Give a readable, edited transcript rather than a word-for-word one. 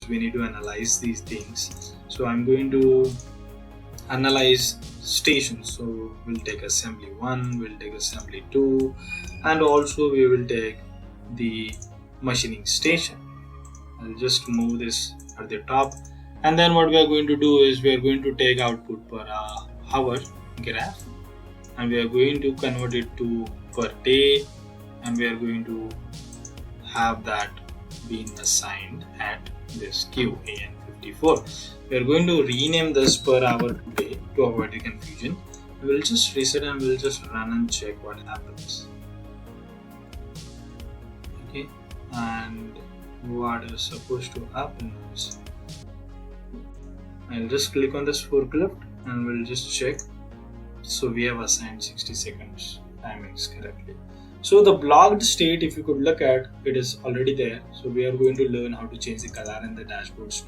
we need to analyze these things. So I'm going to analyze stations. So we'll take assembly 1, we'll take assembly 2, and also we will take the machining station. I'll just move this at the top, and then what we are going to do is we are going to take output per hour graph, and we are going to convert it to per day, and we are going to have that being assigned at this QAN54. We are going to rename this per hour today to avoid the confusion. We will just reset and we'll just run and check what happens. Okay, and what is supposed to happen is I'll just click on this forklift and we'll just check. So we have assigned 60 seconds timings correctly. So the blocked state, if you could look at, it is already there. So we are going to learn how to change the color in the dashboards now.